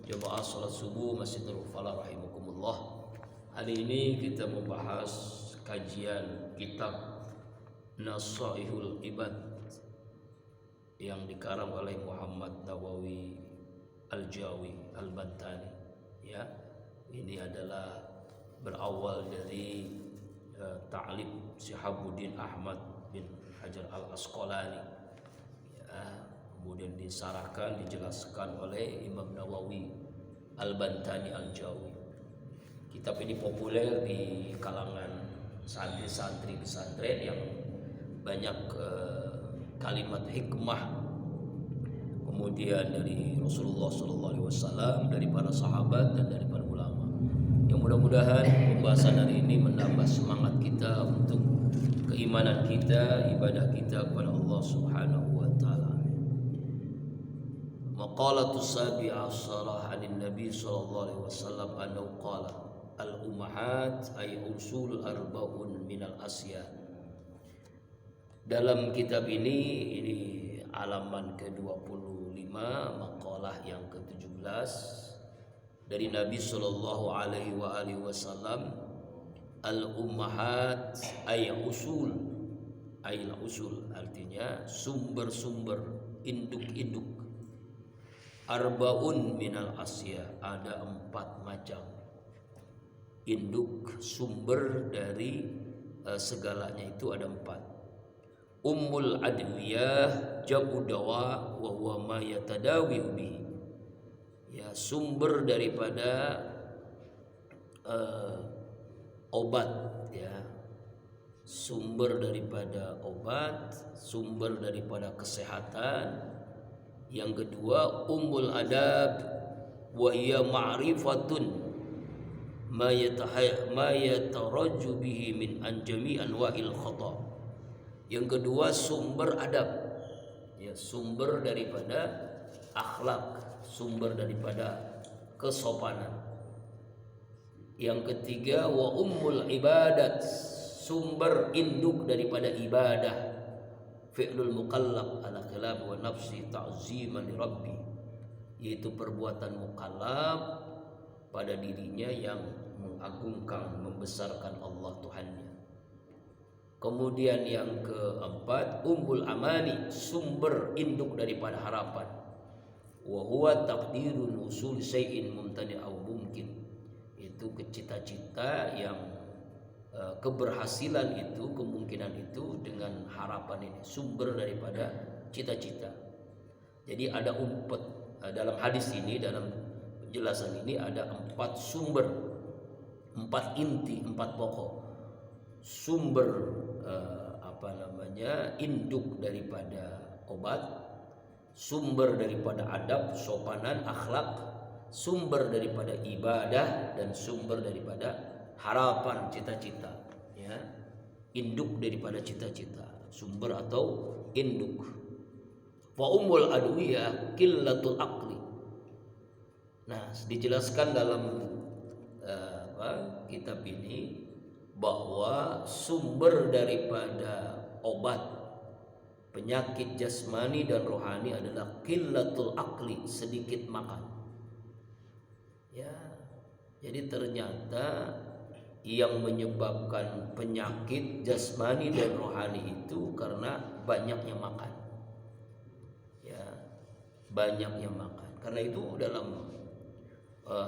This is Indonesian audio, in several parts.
Jemaah salat subuh Masjidil Falah rahimakumullah. Hari ini kita membahas kajian kitab Nasaihul Ibad yang dikarang oleh Muhammad Nawawi Al-Jawi Al-Bantani. Ya, ini adalah berawal dari ta'lim Syihabuddin Ahmad bin Hajar Al-Asqalani. Kemudian disarahkan, dijelaskan oleh Imam Nawawi Al-Bantani Al-Jawi. Kitab ini populer di kalangan santri-santri pesantren yang banyak kalimat hikmah kemudian dari Rasulullah SAW, dari para sahabat dan dari para ulama. Yang mudah-mudahan pembahasan hari ini menambah semangat kita untuk keimanan kita, ibadah kita kepada Allah Subhanahu wa taala. Maqalatu sabi'a asyarah anin Nabi sallallahu alaihi wasallam annahu qala al-ummahat ay usul arba'un minal asya. Dalam kitab ini halaman ke-25, maqalah yang ke-17 dari Nabi sallallahu alaihi wasallam, al-ummahat ay usul, artinya sumber-sumber, induk-induk. Arbaun minal asya, ada 4 macam induk, sumber dari segalanya itu ada 4. Ummul adwiyah jam'u dawa wa huwa ma yatadawi bihi. Ya, sumber daripada obat, ya. Sumber daripada obat, sumber daripada kesehatan. Yang kedua, ummul adab wa hiya ma'rifatun ma yatarajju bihi min anjami anwa'il khata. Yang kedua, sumber adab, ya, sumber daripada akhlak, sumber daripada kesopanan. Yang ketiga, wa ummul ibadat, sumber induk daripada ibadah. Fi'lul mukallaf ala khilaf wa nafsi ta'ziman li rabbi, yaitu perbuatan mukallaf pada dirinya yang mengagungkan, membesarkan Allah Tuhannya. Kemudian yang keempat, ummul amani, sumber induk daripada harapan. Wa huwa taqdirun usul syai'in mumtani' aw mungkin, itu cita-cita yang keberhasilan itu, kemungkinan itu dengan harapan ini, sumber daripada cita-cita. Jadi ada dalam hadis ini, dalam penjelasan ini ada 4 sumber, 4 inti, 4 pokok. Sumber induk daripada obat, sumber daripada adab, sopanan, akhlak, sumber daripada ibadah, dan sumber daripada harapan, cita-cita, ya. Induk daripada cita-cita, sumber atau induk. Wa ummul adwiyah qillatul aqli. Nah, dijelaskan dalam kitab ini bahwa sumber daripada obat penyakit jasmani dan rohani adalah qillatul aqli, sedikit makan. Ya. Jadi ternyata yang menyebabkan penyakit jasmani dan rohani itu karena banyaknya makan, ya, banyaknya makan. Karena itu dalam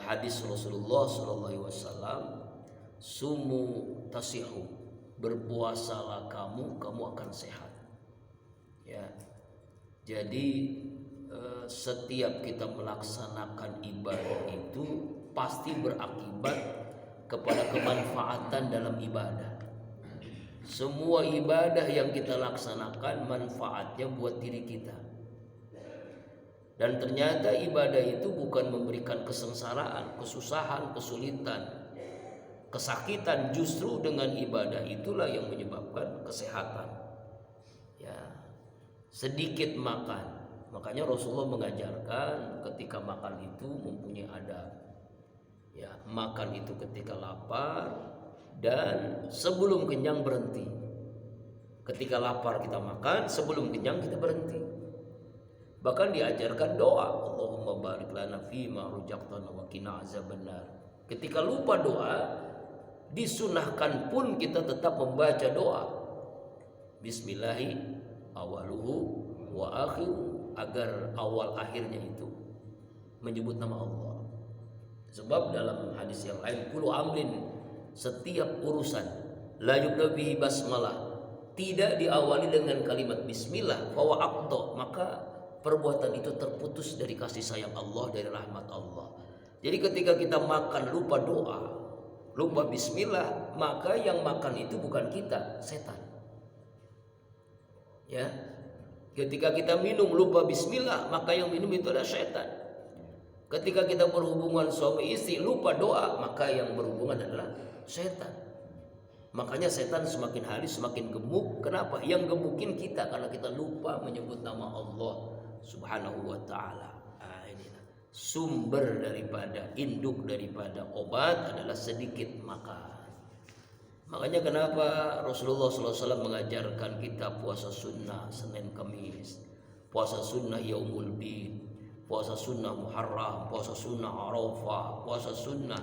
hadis Rasulullah SAW, sumu tasihu, berpuasalah kamu akan sehat. Ya, jadi setiap kita melaksanakan ibadah itu pasti berakibat kepada kemanfaatan dalam ibadah. Semua ibadah yang kita laksanakan manfaatnya buat diri kita. Dan ternyata ibadah itu bukan memberikan kesengsaraan, kesusahan, kesulitan, kesakitan. Justru dengan ibadah itulah yang menyebabkan kesehatan. Ya, sedikit makan. Makanya Rasulullah mengajarkan ketika makan itu mempunyai adab. Ya, makan itu ketika lapar dan sebelum kenyang berhenti. Ketika lapar kita makan, sebelum kenyang kita berhenti. Bahkan diajarkan doa, Allahumma barik lana fima rujaqtana wa qina azabannar. Ketika lupa doa, disunahkan pun kita tetap membaca doa. Bismillahi awaluhu wa akhiru, agar awal akhirnya itu menyebut nama Allah. Sebab dalam hadis yang lain, kullu amrin, setiap urusan, la yubda bihi basmalah, tidak diawali dengan kalimat bismillah, fawa aqta, maka perbuatan itu terputus dari kasih sayang Allah, dari rahmat Allah. Jadi ketika kita makan lupa doa, lupa bismillah, maka yang makan itu bukan kita, setan. Ya. Ketika kita minum lupa bismillah, maka yang minum itu adalah setan. Ketika kita berhubungan suami istri lupa doa, maka yang berhubungan adalah setan. Makanya setan semakin hari semakin gemuk. Kenapa? Yang gemukin kita karena kita lupa menyebut nama Allah Subhanahu wa ta'ala. Inilah sumber daripada, induk daripada obat adalah sedikit makan. Makanya kenapa Rasulullah SAW mengajarkan kita puasa sunnah Senin Kamis, puasa sunnah Yaumul Bid, puasa sunnah Muharram, puasa sunnah Arafah, puasa sunnah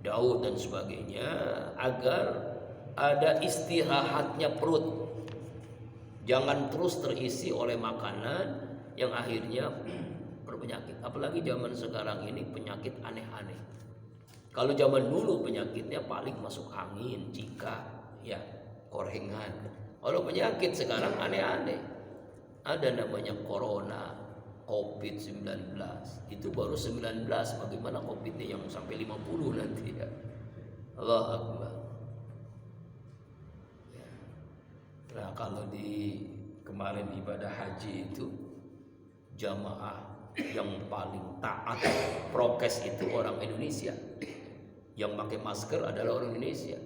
Daud dan sebagainya, agar ada istirahatnya perut. Jangan terus terisi oleh makanan yang akhirnya berpenyakit. Apalagi zaman sekarang ini penyakit aneh-aneh. Kalau zaman dulu penyakitnya paling masuk angin, cika, ya, korengan. Kalau penyakit sekarang aneh-aneh. Ada namanya corona, COVID-19. Itu baru 19, bagaimana COVID-nya yang sampai 50 nanti ya. Allah Akbar. Ya. Nah, kalau di kemarin ibadah haji itu jamaah yang paling taat prokes itu orang Indonesia. Yang pakai masker adalah orang Indonesia.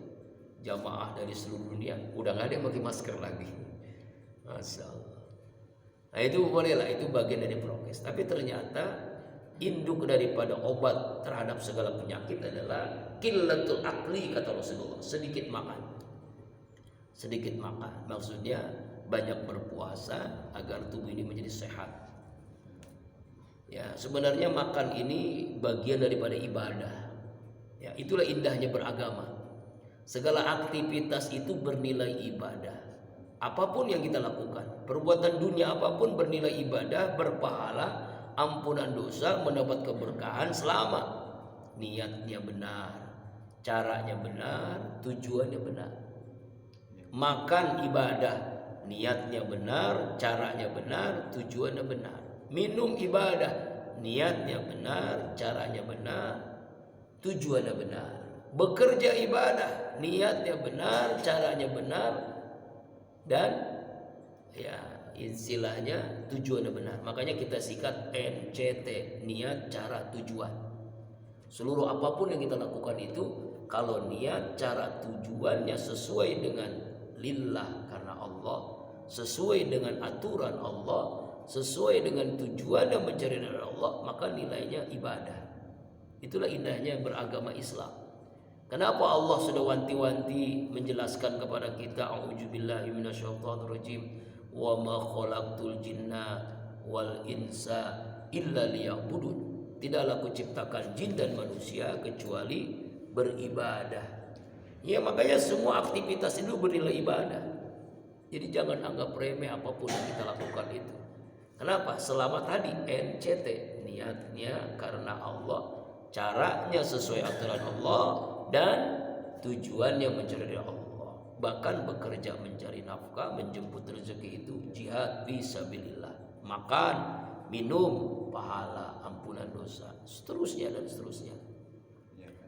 Jamaah dari seluruh dunia udah nggak ada yang pakai masker lagi. Masya Allah. Nah itu bolehlah, itu bagian dari prokes. Tapi ternyata induk daripada obat terhadap segala penyakit adalah qillatul akli, kata Rasulullah, sedikit makan. Sedikit makan, maksudnya banyak berpuasa agar tubuh ini menjadi sehat. Ya, sebenarnya makan ini bagian daripada ibadah. Ya, itulah indahnya beragama. Segala aktivitas itu bernilai ibadah. Apapun yang kita lakukan, perbuatan dunia apapun bernilai ibadah, berpahala, ampunan dosa, mendapat keberkahan selama niatnya benar, caranya benar, tujuannya benar. Makan ibadah, niatnya benar, caranya benar, tujuannya benar. Minum ibadah, niatnya benar, caranya benar, tujuannya benar. Bekerja ibadah, niatnya benar, caranya benar, dan ya istilahnya tujuannya benar. Makanya kita sikat NCT, niat, cara, tujuan. Seluruh apapun yang kita lakukan itu, kalau niat, cara, tujuannya sesuai dengan lillah, karena Allah, sesuai dengan aturan Allah, sesuai dengan tujuan yang mencari dari Allah, maka nilainya ibadah. Itulah indahnya beragama Islam. Kenapa Allah sudah wanti-wanti menjelaskan kepada kita, a'udzubillahi minasyaitonirrajim, wa ma khalaqtul jinna wal insa illa liya'budun. Tidaklah aku ciptakan jin dan manusia kecuali beribadah. Ya, makanya semua aktivitas itu bernilai ibadah. Jadi jangan anggap remeh apapun yang kita lakukan itu. Kenapa? Selama tadi NCT, niatnya karena Allah, caranya sesuai aturan Allah, dan tujuannya mencari Allah. Bahkan bekerja mencari nafkah, menjemput rezeki itu jihad fisabilillah. Makan, minum, pahala, ampunan dosa, seterusnya dan seterusnya.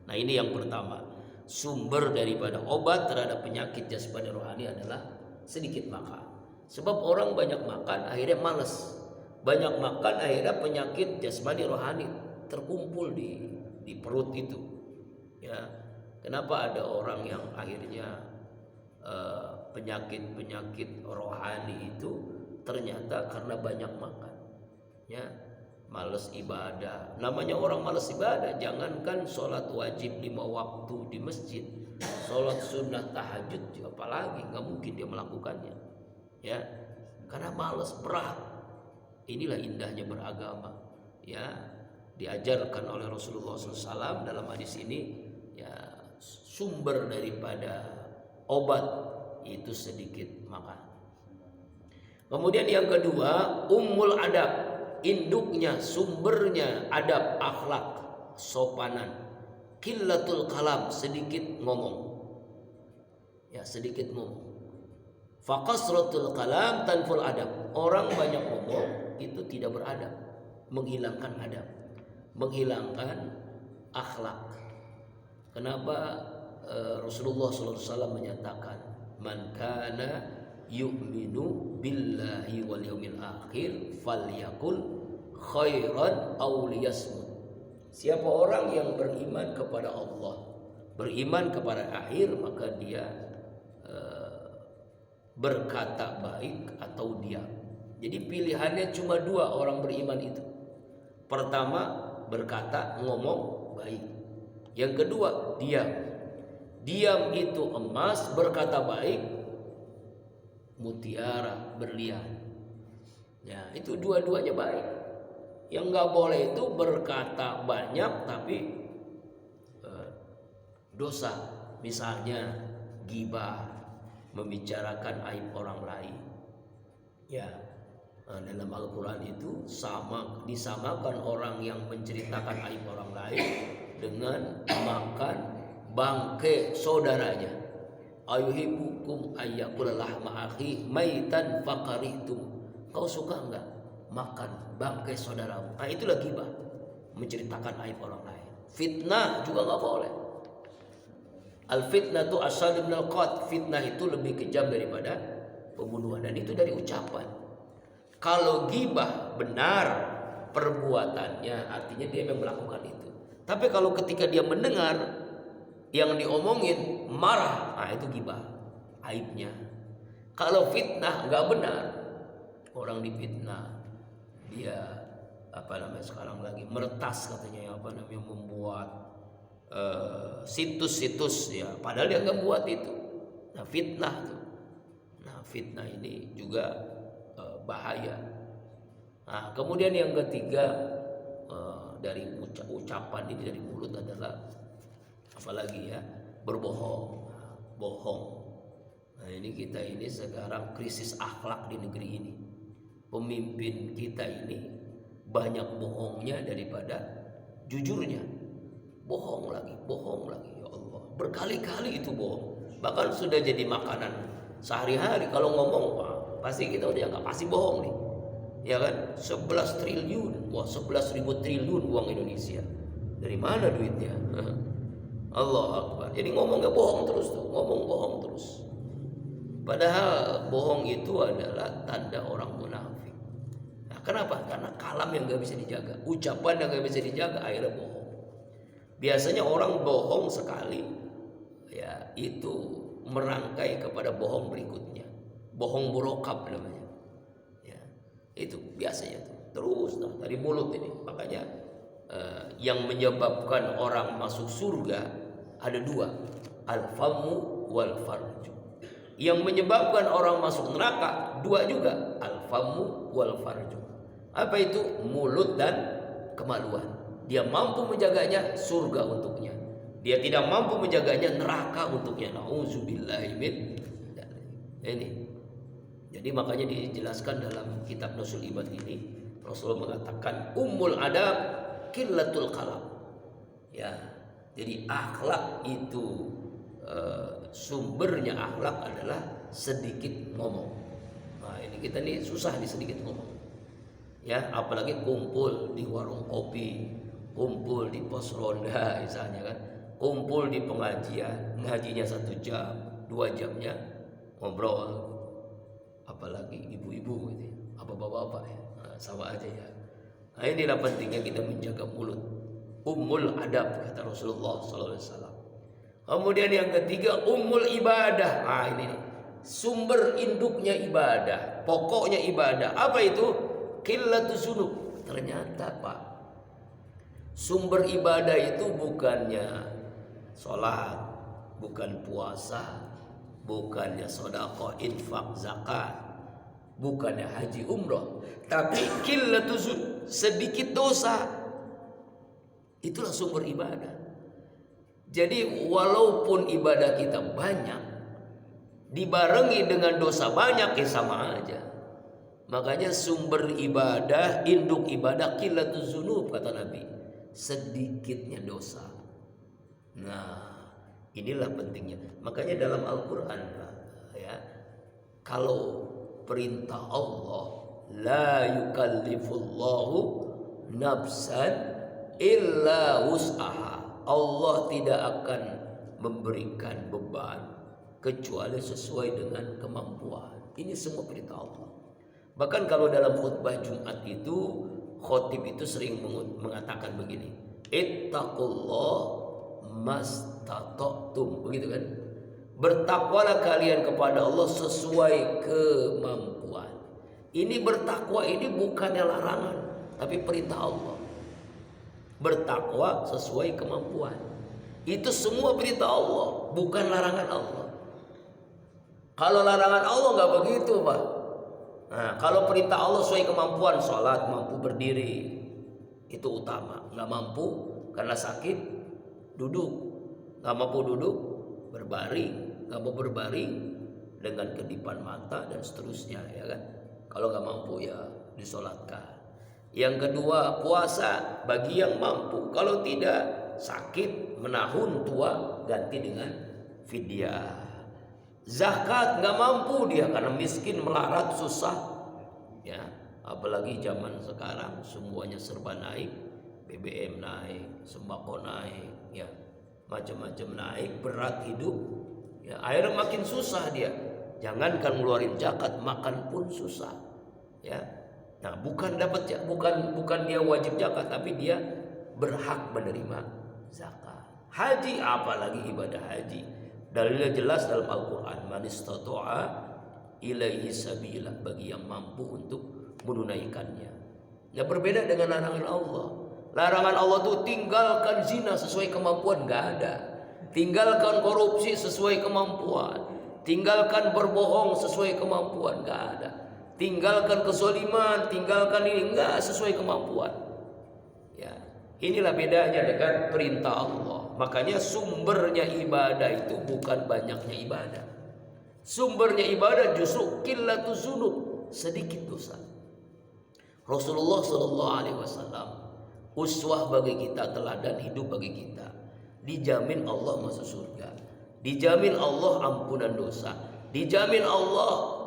Nah ini yang pertama. Sumber daripada obat terhadap penyakit jasmani rohani adalah sedikit makan. Sebab orang banyak makan akhirnya malas. Banyak makan akhirnya penyakit jasmani rohani terkumpul di perut itu. Ya, kenapa ada orang yang akhirnya penyakit rohani itu ternyata karena banyak makan. Ya, malas ibadah. Namanya orang malas ibadah, jangankan sholat wajib 5 waktu di masjid, sholat sunnah tahajud apalagi nggak mungkin dia melakukannya. Ya, karena malas, berat. Inilah indahnya beragama, ya, diajarkan oleh Rasulullah SAW dalam hadis ini, ya, sumber daripada obat itu sedikit makan. Kemudian yang kedua, ummul adab, induknya, sumbernya adab, akhlak, sopanan. Qillatul kalam, sedikit ngomong, ya, sedikit ngomong. Faqasratul kalam tanful adab, orang banyak ngomong itu tidak beradab, menghilangkan adab, menghilangkan akhlak. Kenapa Rasulullah SAW menyatakan, man kana yu'minu billahi wal yaumil akhir falyakul khairan aw liyasmut. Siapa orang yang beriman kepada Allah, beriman kepada akhir, maka dia berkata baik atau diam. Jadi pilihannya cuma dua orang beriman itu. Pertama, berkata, ngomong baik. Yang kedua, diam. Diam itu emas, berkata baik mutiara, berlian. Ya, itu dua-duanya baik. Yang nggak boleh itu berkata banyak tapi dosa. Misalnya ghibah, membicarakan aib orang lain. Ya, dalam Al-Quran itu disamakan orang yang menceritakan aib orang lain dengan makan bangkai saudaranya. Ayuhibbukum ayyakula lahma akhi maitan faqarihtum. Kau suka enggak makan bangkai saudaramu? Nah, itulah ghibah, menceritakan aib orang lain. Fitnah juga enggak boleh. Al-fitnah itu asal minal qat. Fitnah itu lebih kejam daripada pembunuhan, dan itu dari ucapan. Kalau ghibah benar perbuatannya, artinya dia memang melakukan itu. Tapi kalau ketika dia mendengar yang diomongin marah, nah itu ghibah, aibnya. Kalau fitnah nggak benar, orang difitnah, dia sekarang lagi meretas katanya, membuat situs-situs, ya, padahal dia nggak buat itu. Nah, fitnah tuh. Nah, fitnah ini juga bahaya. Nah, kemudian yang ketiga, dari ucapan ini, dari mulut adalah apalagi, ya, berbohong. Bohong. Nah, ini kita ini sekarang krisis akhlak di negeri ini. Pemimpin kita ini banyak bohongnya daripada jujurnya. Bohong lagi, ya Allah. Berkali-kali itu bohong. Bahkan sudah jadi makanan sehari-hari. Kalau ngomong, pasti kita udah nggak pasti bohong nih. Ya kan? 11 triliun. Wah, 11.000 triliun uang Indonesia. Dari mana duitnya? Allah Akbar. Jadi ngomong nggak bohong terus tuh, ngomong bohong terus. Padahal bohong itu adalah tanda orang munafik. Nah, kenapa? Karena kalam yang nggak bisa dijaga, ucapan yang nggak bisa dijaga, akhirnya bohong. Biasanya orang bohong sekali, ya, itu merangkai kepada bohong berikutnya. Bohong murokab namanya. Ya, itu biasanya tuh. Terus dari mulut ini. Makanya yang menyebabkan orang masuk surga ada dua, al-famu wal farju. Yang menyebabkan orang masuk neraka dua juga, al-famu wal farju. Apa itu? Mulut dan kemaluan. Dia mampu menjaganya, surga untuknya. Dia tidak mampu menjaganya, neraka untuknya. Nauzubillahi min dzalik. Ini. Jadi makanya dijelaskan dalam kitab Nusul Ibad ini, Rasulullah mengatakan ummul adab qillatul kalam. Ya. Jadi akhlak itu sumbernya akhlak adalah sedikit ngomong. Nah, ini kita nih susah di sedikit ngomong. Ya, apalagi kumpul di warung kopi, kumpul di pos ronda misalnya kan, kumpul di pengajian, ngajinya 1 jam, 2 jamnya ngobrol, apalagi ibu-ibu gitu, apa bapak-bapak, ya, nah, sama aja ya. Nah, inilah pentingnya kita menjaga mulut, ummul adab kata Rasulullah SAW. Kemudian yang ketiga, ummul ibadah. Nah, ini sumber induknya ibadah, pokoknya ibadah. Apa itu? Qillatus dzunub. Ternyata Pak, sumber ibadah itu bukannya sholat, bukan puasa, bukannya sedekah, infak, zakat. bukannya haji umroh, tapi qillatuzun, sedikit dosa. Itulah sumber ibadah. Jadi walaupun ibadah kita banyak dibarengi dengan dosa banyak, ya sama aja. Makanya sumber ibadah, induk ibadah qillatuzunub, kata Nabi, sedikitnya dosa. Nah, inilah pentingnya. Makanya dalam Al-Qur'an, ya, kalau perintah Allah, la yukallifullahu nafsan illa wus'aha, Allah tidak akan memberikan beban kecuali sesuai dengan kemampuan. Ini semua perintah Allah. Bahkan kalau dalam khutbah Jumat itu, khotib itu sering mengatakan begini, ittaqullah mastata'tum, begitu kan? Bertakwalah kalian kepada Allah sesuai kemampuan. Ini bertakwa ini bukannya larangan, tapi perintah Allah. Bertakwa sesuai kemampuan. Itu semua perintah Allah, bukan larangan Allah. Kalau larangan Allah nggak begitu, Pak. Nah, kalau perintah Allah sesuai kemampuan, sholat mampu berdiri, itu utama. Nggak mampu karena sakit, duduk. Nggak mampu duduk, berbaring. Nggak mau berbaring dengan kedipan mata dan seterusnya, ya kan? Kalau nggak mampu ya disolatkan. Yang kedua, puasa bagi yang mampu. Kalau tidak, sakit, menahun, tua, ganti dengan fidyah. Zakat nggak mampu dia karena miskin, melarat, susah, ya. Apalagi zaman sekarang semuanya serba naik, BBM naik, sembako naik, ya, macam-macam naik, berat hidup, ya. Akhirnya makin susah dia. Jangankan ngeluarin zakat, makan pun susah, ya. Nah, bukan dia wajib zakat, tapi dia berhak menerima zakat. Haji, apalagi ibadah haji, dalilnya jelas dalam Al-Quran, man istata'a ilaihi sabila, bagi yang mampu untuk menunaikannya. Ya, berbeda dengan larangan Allah. Larangan Allah itu tinggalkan zina sesuai kemampuan, nggak ada. Tinggalkan korupsi sesuai kemampuan. Tinggalkan berbohong sesuai kemampuan, nggak ada. Tinggalkan kezaliman, tinggalkan ini, enggak sesuai kemampuan. Ya, inilah bedanya dengan perintah Allah. Makanya sumbernya ibadah itu bukan banyaknya ibadah. Sumbernya ibadah justru qillatuzunub, sedikit dosa. Rasulullah Shallallahu Alaihi Wasallam uswah bagi kita, teladan hidup bagi kita. Dijamin Allah masuk surga, dijamin Allah ampunan dosa, dijamin Allah,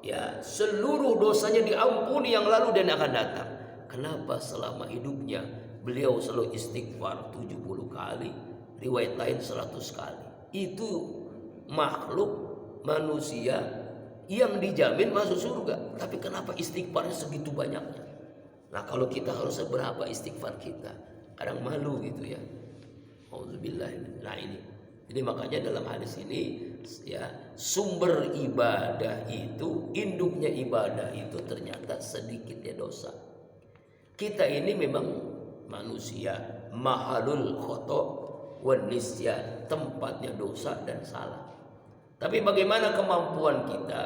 ya, seluruh dosanya diampuni yang lalu dan akan datang. Kenapa selama hidupnya beliau selalu istighfar 70 kali, riwayat lain 100 kali. Itu makhluk manusia yang dijamin masuk surga. Tapi kenapa istighfarnya segitu banyaknya? Nah, kalau kita harus seberapa istighfar kita? Kadang malu gitu ya. Auzubillah. Nah, ini. Jadi makanya dalam hadis ini, ya, sumber ibadah itu, induknya ibadah itu ternyata sedikitnya dosa. Kita ini memang manusia, mahalul khoto wan nisyan, tempatnya dosa dan salah. Tapi bagaimana kemampuan kita,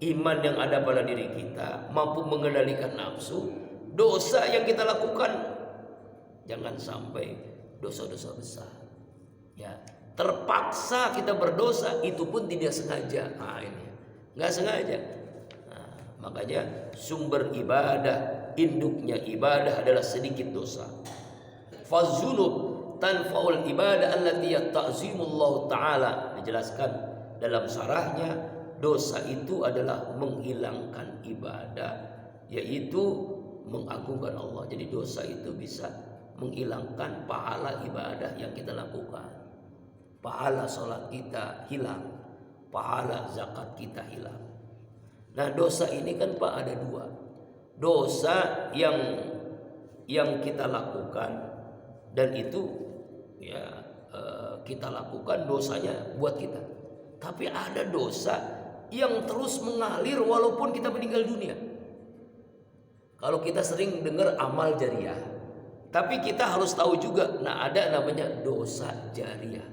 iman yang ada pada diri kita, mampu mengendalikan nafsu, dosa yang kita lakukan jangan sampai dosa-dosa besar. Ya, terpaksa kita berdosa, itu pun tidak sengaja. Nah, ini nggak sengaja. Nah, makanya sumber ibadah, induknya ibadah adalah sedikit dosa. Fazunub tanfaul ibadah allati ta'zimullah taala. Dijelaskan dalam syarahnya, dosa itu adalah menghilangkan ibadah, yaitu mengagungkan Allah. Jadi dosa itu bisa menghilangkan pahala ibadah yang kita lakukan. Pahala sholat kita hilang, pahala zakat kita hilang. Nah, dosa ini kan Pak ada dua. Dosa yang kita lakukan, dan itu ya kita lakukan dosanya buat kita. Tapi ada dosa yang terus mengalir walaupun kita meninggal dunia. Kalau kita sering dengar amal jariah, tapi kita harus tahu juga, nah ada namanya dosa jariah.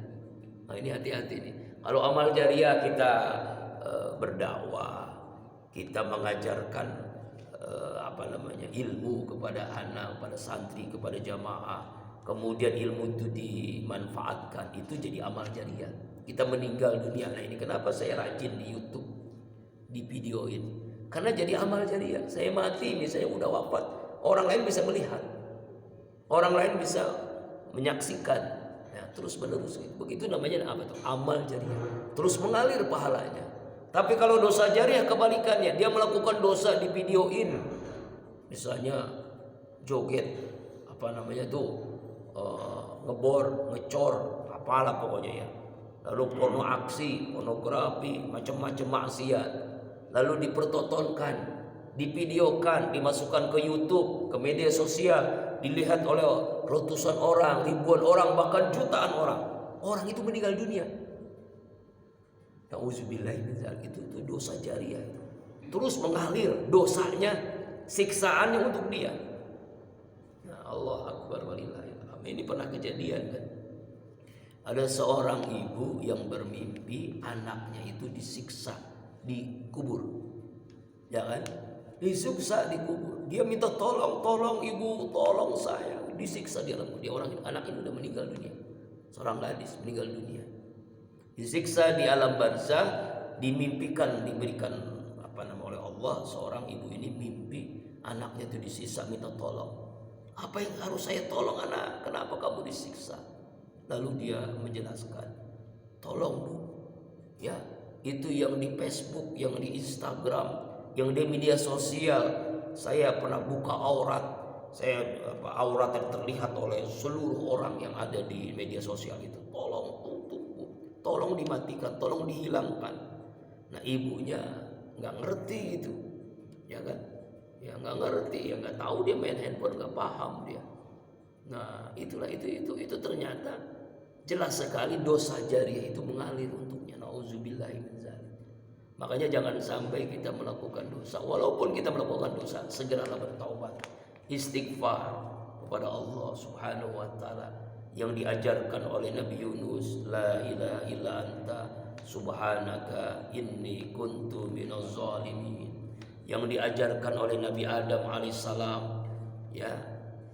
Nah, ini hati-hati nih. Kalau amal jariah kita berdakwah, kita mengajarkan ilmu kepada anak, kepada santri, kepada jamaah, kemudian ilmu itu dimanfaatkan, itu jadi amal jariah. Kita meninggal dunia, nah ini kenapa saya rajin di YouTube, di videoin, karena jadi amal jariah. Saya mati misalnya udah wafat, orang lain bisa melihat, orang lain bisa menyaksikan, ya, terus menerus. Begitu namanya apa tuh? Amal jariah, terus mengalir pahalanya. Tapi kalau dosa jariah kebalikannya, dia melakukan dosa di videoin, misalnya joget, ngebor, ngecor, apalah pokoknya ya. Lalu porno aksi, pornografi, macam-macam maksiat, lalu dipertontonkan, divideokan, dimasukkan ke YouTube, ke media sosial, dilihat oleh ratusan orang, ribuan orang, bahkan jutaan orang. Orang itu meninggal dunia. Nauzubillah, itu dosa jariah. Terus mengalir dosanya, siksaannya untuk dia. Nah, Allah Akbar walillahilhamd. Ini pernah kejadian kan? Ada seorang ibu yang bermimpi anaknya itu disiksa di kubur. Ya kan? Disiksa di kubur. Dia minta tolong ibu, tolong saya. Disiksa di alam kubur. Anak ini udah meninggal dunia. Seorang gadis meninggal dunia. Disiksa di alam barzah, diberikan oleh Allah. Seorang ibu ini mimpi anaknya itu disiksa, minta tolong. Apa yang harus saya tolong anak? Kenapa kamu disiksa? Lalu dia menjelaskan, tolong Bu, ya itu yang di Facebook, yang di Instagram, yang di media sosial, saya pernah buka aurat, aurat yang terlihat oleh seluruh orang yang ada di media sosial itu. Tolong tutup Bu, tolong dimatikan, tolong dihilangkan. Nah ibunya nggak ngerti itu, ya kan? Ya nggak ngerti, ya nggak tahu, dia main handphone, nggak paham dia. Nah itulah itu ternyata jelas sekali dosa jariah itu mengalir untuknya. Nauzubillahi min dzalik. Makanya jangan sampai kita melakukan dosa. Walaupun kita melakukan dosa, segeralah bertaubat, istighfar kepada Allah Subhanahu wa taala yang diajarkan oleh Nabi Yunus, la ilaha illa anta subhanaka inni kuntu minaz zalimin. Yang diajarkan oleh Nabi Adam alaihissalam, ya,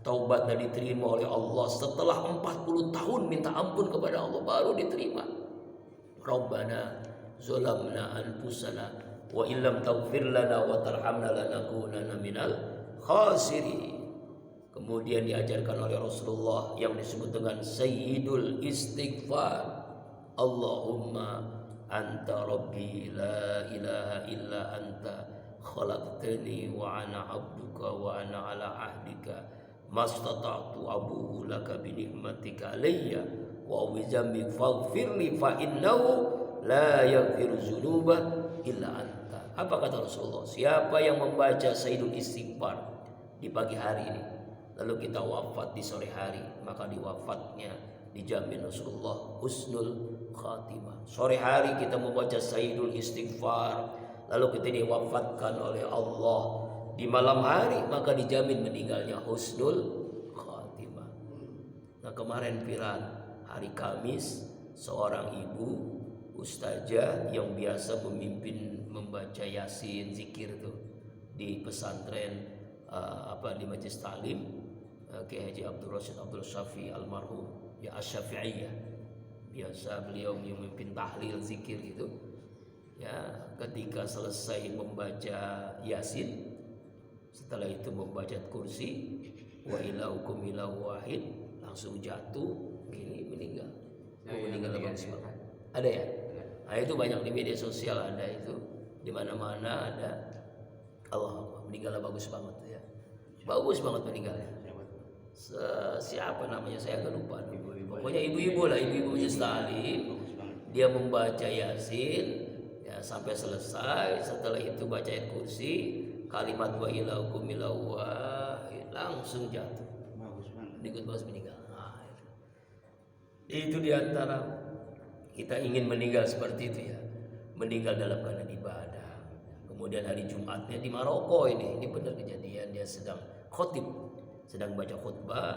taubat dan diterima oleh Allah setelah 40 tahun minta ampun kepada Allah baru diterima. Rabbana zalamna anfusana wa illam taghfir lana wa tarhamna lanakunanna minal khasirin. Kemudian diajarkan oleh Rasulullah yang disebut dengan Sayyidul Istighfar. Allahumma anta rabbi la ilaha illa anta khalaqtani wa ana abduka wa ana ala ahdika mastata'tu abuhu laka bi ni'matika alayya wa bi dzambi faghfirli fa innahu la yaghfiru dzunuba illa anta. Apa kata Rasulullah? Siapa yang membaca Sayyidul Istighfar di pagi hari ini, lalu kita wafat di sore hari, maka di wafatnya dijamin Rasulullah husnul khatimah. Sore hari kita membaca Sayyidul Istighfar, lalu kita diwafatkan oleh Allah di malam hari, maka dijamin meninggalnya husnul khatimah. Nah kemarin viral hari Kamis, seorang ibu ustazah yang biasa memimpin membaca Yasin, zikir tuh di pesantren di Majelis Ta'lim Kiai Haji Abdul Rasyid Abdul Syafi almarhum, ya Asy-Syafi'iyah. Biasa beliau memimpin tahlil zikir gitu. Ya, ketika selesai membaca Yasin, setelah itu membaca kursi, wa ilahukum ilahu wahid, langsung jatuh, ini meninggal. Meninggal langsung. Ada ya? Nah, itu banyak di media sosial ada itu, di mana-mana ada. Allah, meninggalnya bagus banget ya. Bagus banget meninggalnya. Siapa namanya saya agak lupa. Pokoknya ibu-ibu lah, ibu-ibu Majelis Ta'lim. Dia membaca Yasin ya sampai selesai. Setelah itu baca ayat kursi, kalimat wa ilahukum ilahu wahid, langsung jatuh. Bagus meninggal. Nah, itu diantara kita ingin meninggal seperti itu ya, meninggal dalam keadaan ibadah. Kemudian hari Jumatnya di Maroko ini benar kejadian, dia sedang khotib, sedang baca khutbah,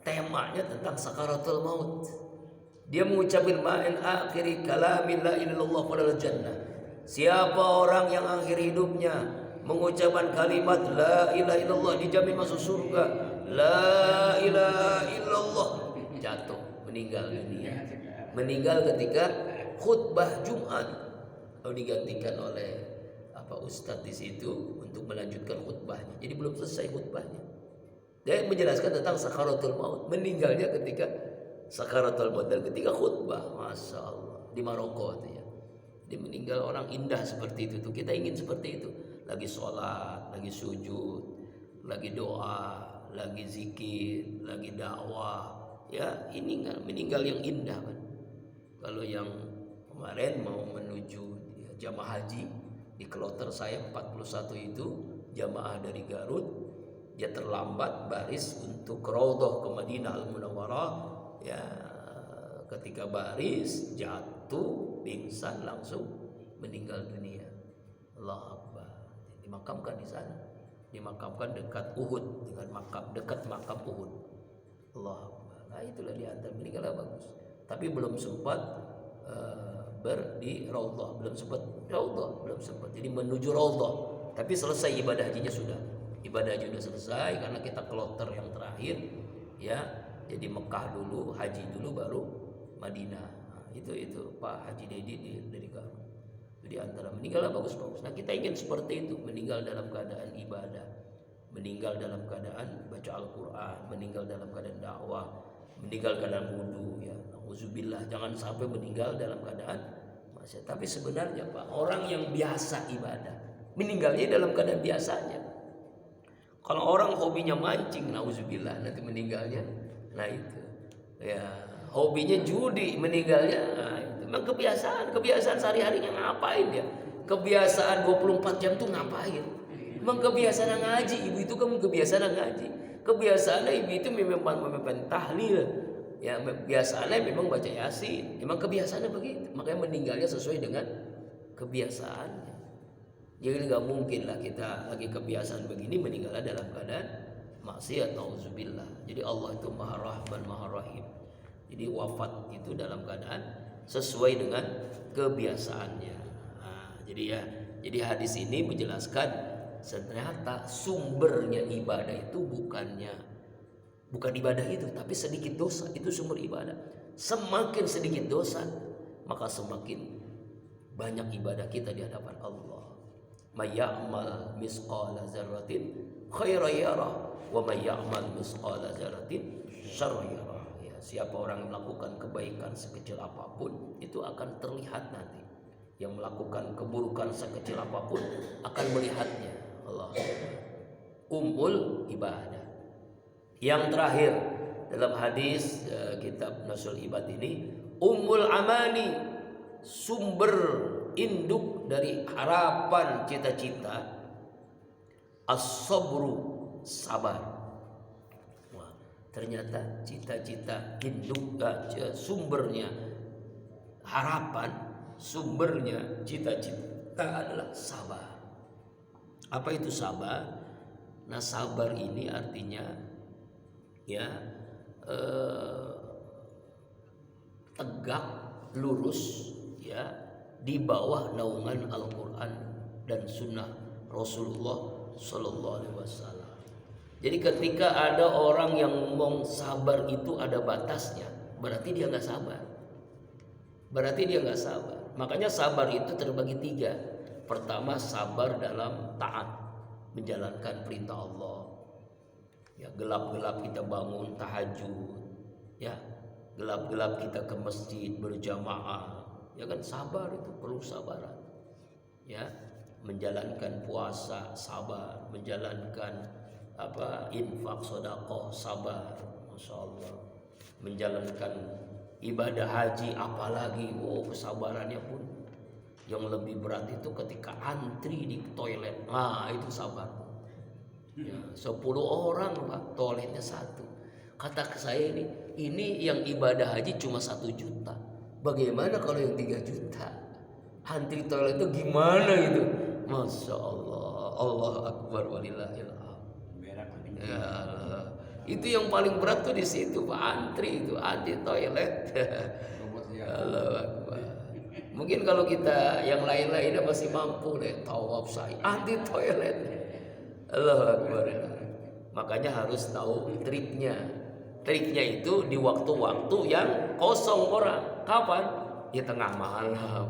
temanya tentang sakaratul maut. Dia mengucapkan ma'in akhiri kalamin la ilallah fadal jannah. Siapa orang yang akhir hidupnya mengucapkan kalimat la ilaha illallah dijamin masuk surga. La ilaha illallah, jatuh, meninggal dunia. Meninggal ketika khutbah Jumat, lalu digantikan oleh ustadz di situ untuk melanjutkan khutbahnya. Jadi belum selesai khutbahnya. Dia menjelaskan tentang sakaratul maut, meninggalnya ketika sakaratul maut dan ketika khutbah. Masya Allah, di Maroko itu ya. Dia meninggal orang indah seperti itu tuh. Kita ingin seperti itu. Lagi sholat, lagi sujud, lagi doa, lagi zikir, lagi dakwah. Ya, ini meninggal yang indah kan. Kalau yang kemarin mau menuju jamaah haji di kloter saya 41 itu jamaah dari Garut, dia terlambat baris untuk ke Raudhah ke Madinah Al-Munawwarah. Ya, ketika baris jatuh pingsan langsung meninggal dunia. Allah Akbar. Dimakamkan di sana. Dimakamkan dekat Uhud, dengan dekat makam Uhud. Allah Akbar. Nah, itulah di antara meninggalnya bagus. Tapi belum sempat di Raudhah, belum sempat. Jadi menuju Raudhah. Tapi selesai ibadah hajinya sudah. Ibadah haji sudah selesai karena kita kloter yang terakhir ya. Jadi Mekah dulu, haji dulu baru Madinah. Nah, itu Pak Haji Dedi dari Garut. Jadi antara meninggalnya bagus-bagus. Nah, kita ingin seperti itu, meninggal dalam keadaan ibadah, meninggal dalam keadaan baca Al-Qur'an, meninggal dalam keadaan dakwah, meninggal keadaan wudu ya. Nauzubillah, jangan sampai meninggal dalam keadaan maksiat. Tapi sebenarnya Pak, orang yang biasa ibadah, meninggalnya dalam keadaan biasanya. Kalau orang hobinya mancing, nauzubillah, nanti meninggalnya. Nah itu. Ya, hobinya judi, meninggalnya. Nah, itu memang kebiasaan sehari-harinya ngapain dia? Kebiasaan 24 jam tuh ngapain? Memang kebiasaan ngaji, ibu itu kan kebiasaan ngaji. Kebiasaan ibu itu memang tahlil. Ya, kebiasaannya memang baca Yasin. Memang kebiasaannya begitu. Makanya meninggalnya sesuai dengan kebiasaannya. Jadi nggak mungkin lah kita lagi kebiasaan begini meninggalnya dalam keadaan maksiat, nauzubillah. Jadi Allah itu Maha Rahman, Maha Rahim. Jadi wafat itu dalam keadaan sesuai dengan kebiasaannya. Nah, jadi hadis ini menjelaskan ternyata sumbernya ibadah itu bukan ibadah itu, tapi sedikit dosa itu sumber ibadah. Semakin sedikit dosa, maka semakin banyak ibadah kita di hadapan Allah. May ya'mal misqala dzarratin khairan yarah wa may ya'mal misqala dzarratin syarran yarah. Ya, siapa orang yang melakukan kebaikan sekecil apapun itu akan terlihat nanti. Yang melakukan keburukan sekecil apapun akan melihatnya. Allah. Ibadah. Yang terakhir dalam hadis kitab Nasul Ibad ini, amani, sumber induk dari harapan cita-cita, as-sabru, sabar. Wah, ternyata cita-cita induk sumbernya harapan, sumbernya cita-cita adalah sabar. Apa itu sabar? Nah, sabar ini artinya ya tegak lurus ya di bawah naungan Al-Quran dan Sunnah Rasulullah Sallallahu Alaihi Wasallam. Jadi ketika ada orang yang ngomong sabar itu ada batasnya, berarti dia nggak sabar. Makanya sabar itu terbagi 3. Pertama, sabar dalam taat, menjalankan perintah Allah. Ya, gelap-gelap kita bangun tahajud, ya, gelap-gelap kita ke masjid berjamaah, ya kan, sabar itu perlu sabaran. Ya, menjalankan puasa sabar, menjalankan infak sedekah sabar, masya Allah. Menjalankan ibadah haji apalagi, kesabarannya pun yang lebih berat itu ketika antri di toilet. Nah, itu sabar. Ya, 10 orang Pak, toiletnya 1. Kata saya ini yang ibadah haji cuma 1 juta. Bagaimana kalau yang 3 juta? Antri toilet itu gimana itu? Masya Allah, Allah Akbar walillahil hamd. Ya Allah. Itu yang paling berat tuh di situ Pak, antri toilet. Allah Akbar. Mungkin kalau kita yang lain-lainnya masih mampu deh, tawaf sa'i, anti toilet. Allahu Akbar. Makanya harus tahu triknya. Triknya itu di waktu-waktu yang kosong orang. Kapan? Ya tengah malam,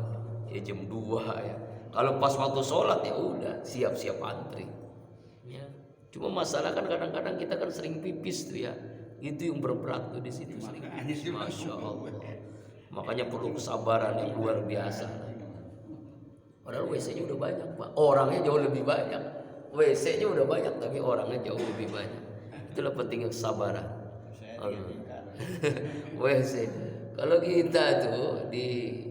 ya jam 2 ya. Kalau pas waktu sholat ya udah siap-siap antri. Ya. Cuma masalah kan kadang-kadang kita kan sering pipis tuh ya. Itu yang berberat tuh di situ sering pipis. Masya Allah. Makanya perlu kesabaran yang luar biasa. Padahal WC-nya udah banyak, Pak. Orangnya jauh lebih banyak. WC-nya udah banyak tapi orangnya jauh lebih banyak. Itulah pentingnya kesabaran. WC. Kalau kita tuh di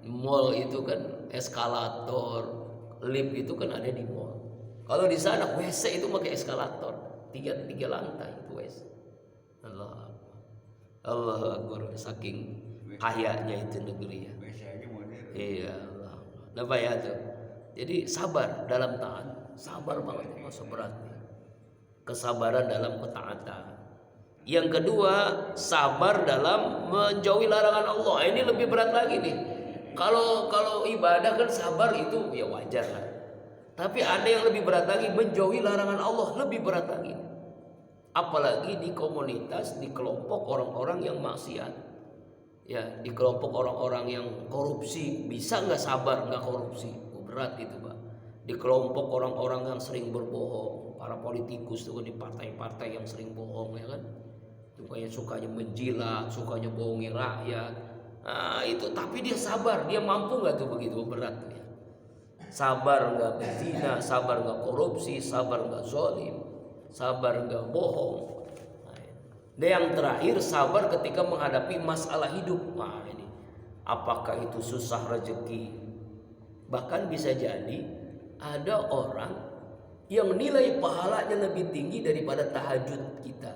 mall itu kan eskalator, lift itu kan ada di mall. Kalau di sana WC itu pakai eskalator, tiga lantai itu WC. Allah Akbar, saking kayanya itu negeri ya. Iya Allah. Apa ya tuh? Jadi sabar dalam taat, sabar banget, masa beratnya. Kesabaran dalam ketaatan. Yang kedua, sabar dalam menjauhi larangan Allah. Ini lebih berat lagi nih. Kalau ibadah kan sabar itu ya wajar lah. Tapi ada yang lebih berat lagi, menjauhi larangan Allah lebih berat lagi. Apalagi di komunitas, di kelompok orang-orang yang maksiat. Ya, di kelompok orang-orang yang korupsi, bisa nggak sabar nggak korupsi? Berat itu, Pak. Di kelompok orang-orang yang sering berbohong, para politikus tuh di partai-partai yang sering bohong ya kan. Sukanya menjilat, sukanya bohongin rakyat. Nah, itu tapi dia sabar, dia mampu nggak tuh begitu berat ya. Sabar nggak berzina, sabar nggak korupsi, sabar nggak zalim, sabar nggak bohong. Dan yang terakhir sabar ketika menghadapi masalah hidup. Nah ini, apakah itu susah rezeki? Bahkan bisa jadi ada orang yang nilai pahalanya lebih tinggi daripada tahajud kita,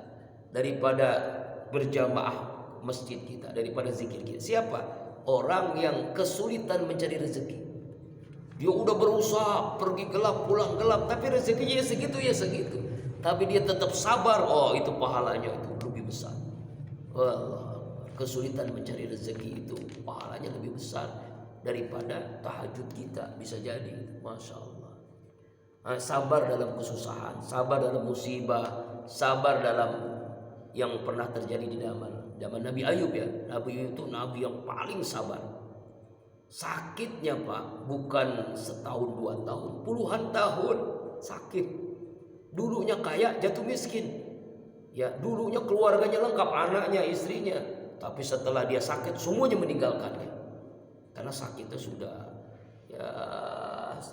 daripada berjamaah masjid kita, daripada zikir kita. Siapa? Orang yang kesulitan mencari rezeki. Dia udah berusaha pergi gelap pulang gelap, tapi rezekinya ya segitu. Tapi dia tetap sabar. Oh, itu pahalanya itu lebih besar. Allah, kesulitan mencari rezeki itu pahalanya lebih besar daripada tahajud kita, bisa jadi. Masya Allah. Nah, sabar dalam kesusahan, sabar dalam musibah, sabar dalam yang pernah terjadi di zaman Nabi Ayub ya. Nabi Ayub itu nabi yang paling sabar. Sakitnya Pak bukan setahun 2 tahun, puluhan tahun sakit. Dulunya kaya jatuh miskin. Ya, dulunya keluarganya lengkap, anaknya, istrinya. Tapi setelah dia sakit semuanya meninggalkannya. Karena sakitnya sudah ya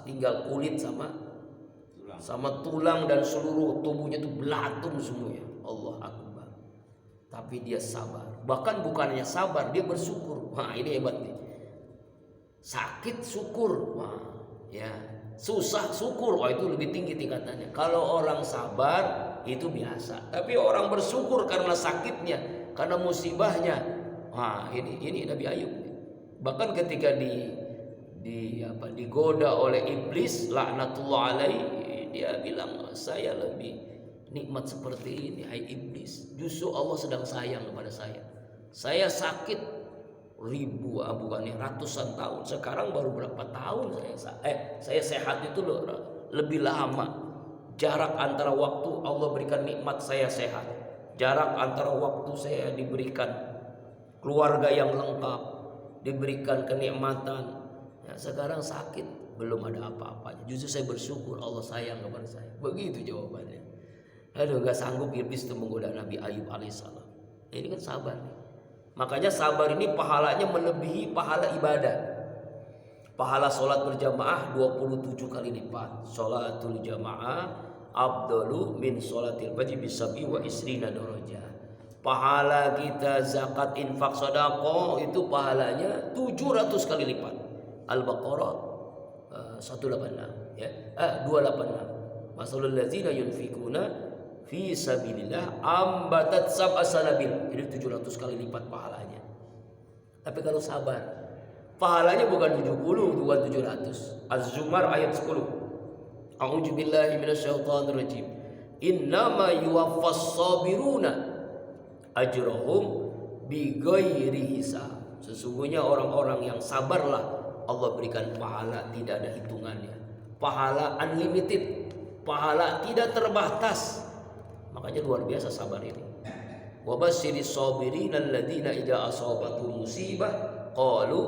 tinggal kulit sama tulang dan seluruh tubuhnya itu belatung semuanya. Allah Akbar. Tapi dia sabar. Bahkan bukannya sabar, dia bersyukur. Wah, ini hebat nih. Sakit syukur, wah, ya. Susah syukur, wah itu lebih tinggi tingkatannya. Kalau orang sabar itu biasa, tapi orang bersyukur karena sakitnya, karena musibahnya. Wah, ini Nabi Ayub. Bahkan ketika digoda oleh iblis, laknatullah alaihi, dia bilang, saya lebih nikmat seperti ini, hai iblis. Justru Allah sedang sayang kepada saya. Saya sakit ratusan tahun. Sekarang baru berapa tahun saya sehat itu loh, lebih lama. Jarak antara waktu Allah berikan nikmat saya sehat, jarak antara waktu saya diberikan keluarga yang lengkap, diberikan kenikmatan, ya, sekarang sakit, belum ada apa-apanya. Justru saya bersyukur Allah sayang kepada saya. Begitu jawabannya. Aduh, gak sanggup iblis itu menggoda Nabi Ayub alaihissalam. Ini kan sabar nih. Makanya sabar ini pahalanya melebihi pahala ibadah. Pahala sholat berjamaah 27 kali lipat. Sholatul jamaah afdalu min sholatil fajr bisabi wa isrina darajah. Pahala kita zakat, infak, sedekah itu pahalanya 700 kali lipat. Al-Baqarah 186 ya. 286. Masalul ladzina yunfikuna fi sabilillah ambatat sab'a sanabil. Ini 700 kali lipat pahalanya. Tapi kalau sabar, pahalanya bukan 70, bukan 700. Az-Zumar ayat 10. A'udzu billahi minasyaitonir rajim. Innama yuwaffas sabiruna ajrahum bighairi hisab. Sesungguhnya orang-orang yang sabarlah Allah berikan pahala tidak ada hitungannya. Pahala unlimited, pahala tidak terbatas. Makanya luar biasa sabar ini. Wa basyiris sabirin alladzina idza asabatuhum musibah qalu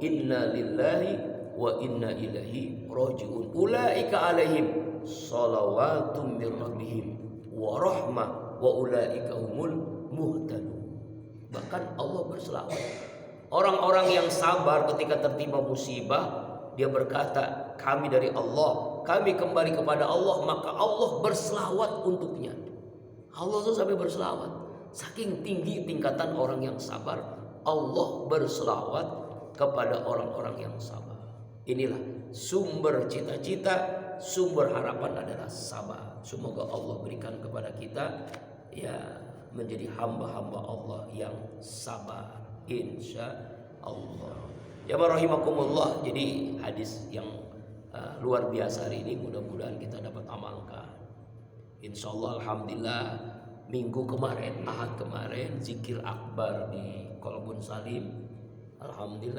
inna lillahi wa inna ilaihi raji'un. Ulaika alaihim shalawatum mir rabbihim wa rahmah wa ulaika humul muhtadun. Bahkan Allah berselawat. Orang-orang yang sabar ketika tertimpa musibah, dia berkata, kami dari Allah, kami kembali kepada Allah, maka Allah berselawat untuknya. Allah tuh sampai berselawat. Saking tinggi tingkatan orang yang sabar, Allah berselawat kepada orang-orang yang sabar. Inilah sumber cita-cita, sumber harapan adalah sabar. Semoga Allah berikan kepada kita ya menjadi hamba-hamba Allah yang sabar, insya Allah. Ya rahimakumullah. Jadi hadis yang luar biasa hari ini mudah-mudahan kita dapat amalkan. Insya Allah. Alhamdulillah, minggu kemarin, Ahad kemarin, zikir akbar di Kolbun Salim. Alhamdulillah.